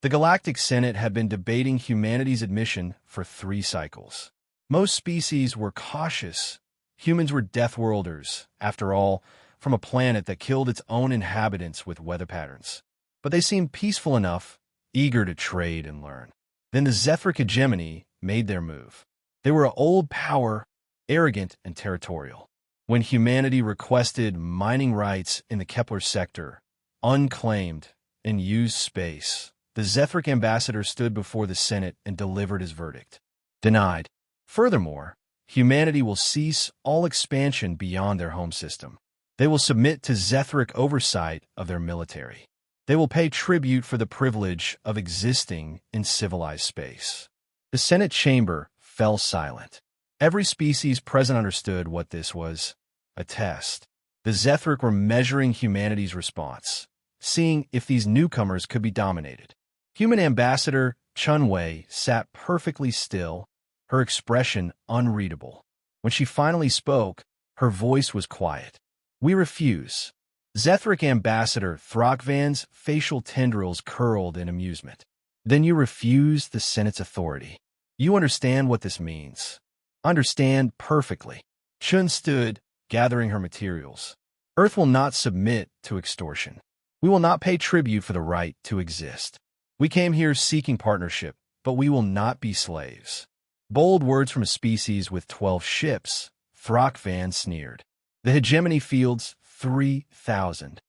The Galactic Senate had been debating humanity's admission for 3 cycles. Most species were cautious. Humans were death worlders, after all, from a planet that killed its own inhabitants with weather patterns. But they seemed peaceful enough, eager to trade and learn. Then the Zethric hegemony made their move. They were an old power, arrogant and territorial. When humanity requested mining rights in the Kepler sector, unclaimed, and used space, the Zethric ambassador stood before the Senate and delivered his verdict. Denied. Furthermore, humanity will cease all expansion beyond their home system. They will submit to Zethric oversight of their military. They will pay tribute for the privilege of existing in civilized space. The Senate chamber fell silent. Every species present understood what this was, a test. The Zethric were measuring humanity's response, seeing if these newcomers could be dominated. Human ambassador Chun-Wei sat perfectly still, her expression unreadable. When she finally spoke, her voice was quiet. "We refuse." Zethric ambassador Throckvan's facial tendrils curled in amusement. "Then you refuse the Senate's authority. You understand what this means." "Understand perfectly." Chun stood, gathering her materials. "Earth will not submit to extortion. We will not pay tribute for the right to exist. We came here seeking partnership, but we will not be slaves." Bold words from a species with 12 ships, Throckvan sneered. "The hegemony fields 3,000.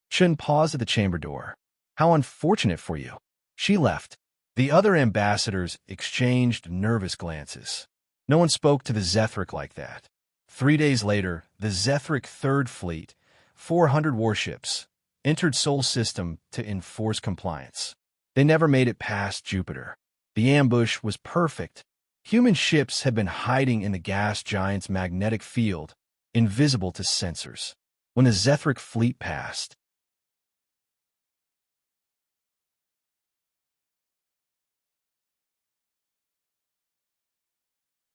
Chun paused at the chamber door. "How unfortunate for you." She left. The other ambassadors exchanged nervous glances. No one spoke to the Zethric like that. 3 days later, the Zethric Third Fleet, 400 warships, entered Sol system to enforce compliance. They never made it past Jupiter. The ambush was perfect. Human ships had been hiding in the gas giant's magnetic field, invisible to sensors. When the Zethric fleet passed,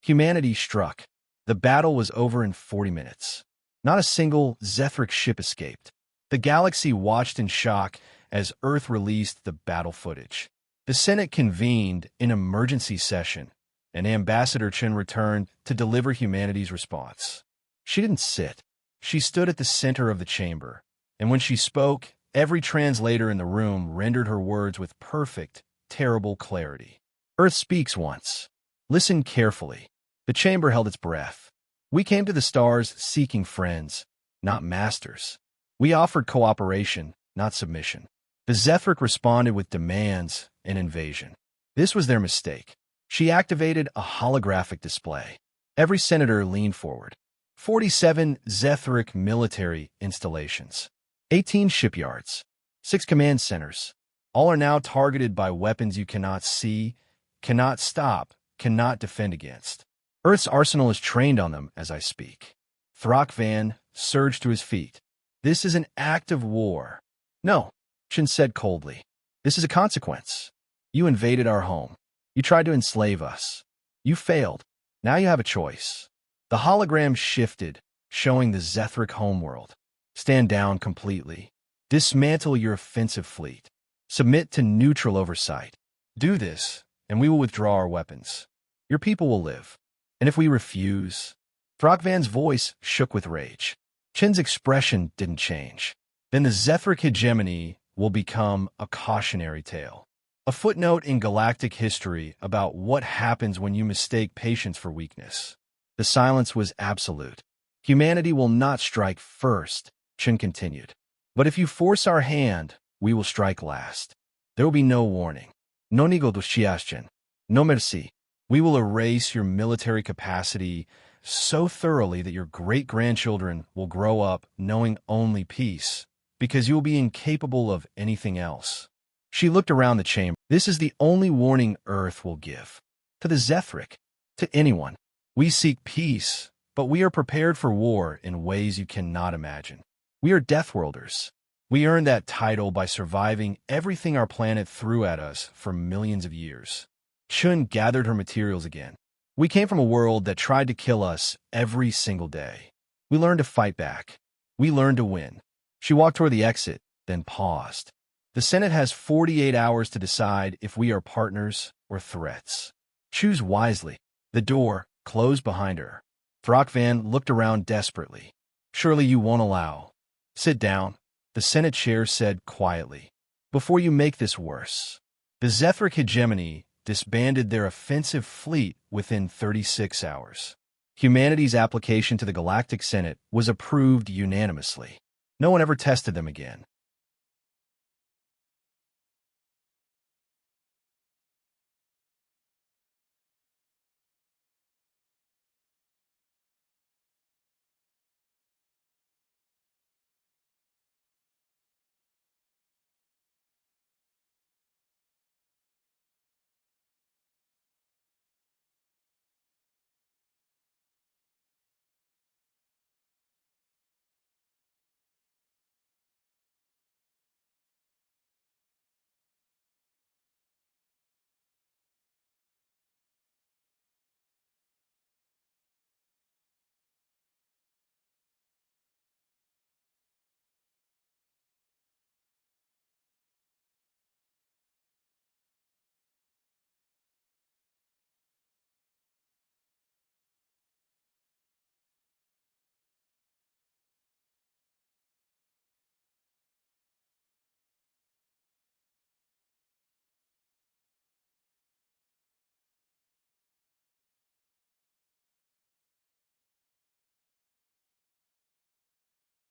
humanity struck. The battle was over in 40 minutes. Not a single Zethric ship escaped. The galaxy watched in shock as Earth released the battle footage. The Senate convened in emergency session, and Ambassador Chun returned to deliver humanity's response. She didn't sit. She stood at the center of the chamber, and when she spoke, every translator in the room rendered her words with perfect, terrible clarity. Earth speaks once. Listen carefully. The chamber held its breath. We came to the stars seeking friends, not masters. We offered cooperation, not submission. The Zethric responded with demands and invasion. This was their mistake. She activated a holographic display. Every senator leaned forward. 47 Zethric military installations, 18 shipyards, 6 command centers. All are now targeted by weapons you cannot see, cannot stop, cannot defend against. Earth's arsenal is trained on them as I speak. Throckvan surged to his feet. This is an act of war. No, Chun said coldly. This is a consequence. You invaded our home. You tried to enslave us. You failed. Now you have a choice. The hologram shifted, showing the Zethric homeworld. Stand down completely. Dismantle your offensive fleet. Submit to neutral oversight. Do this, and we will withdraw our weapons. Your people will live. And if we refuse? Throckvan's voice shook with rage. Chun's expression didn't change. Then the Zethric hegemony will become a cautionary tale. A footnote in galactic history about what happens when you mistake patience for weakness. The silence was absolute. Humanity will not strike first, Chun continued. But if you force our hand, we will strike last. There will be no warning. No negociation. No merci. We will erase your military capacity so thoroughly that your great-grandchildren will grow up knowing only peace, because you will be incapable of anything else. She looked around the chamber. This is the only warning Earth will give. To the Zethric, to anyone. We seek peace, but we are prepared for war in ways you cannot imagine. We are Deathworlders. We earned that title by surviving everything our planet threw at us for millions of years. Chun gathered her materials again. We came from a world that tried to kill us every single day. We learned to fight back. We learned to win. She walked toward the exit, then paused. The The Senate has 48 hours to decide if we are partners or threats. Choose wisely. The door closed behind her. Throckvan looked around desperately. Surely you won't allow. Sit down, the Senate chair said quietly. Before you make this worse. The Zethric hegemony disbanded their offensive fleet within 36 hours. Humanity's application to the Galactic Senate was approved unanimously. No one ever tested them again.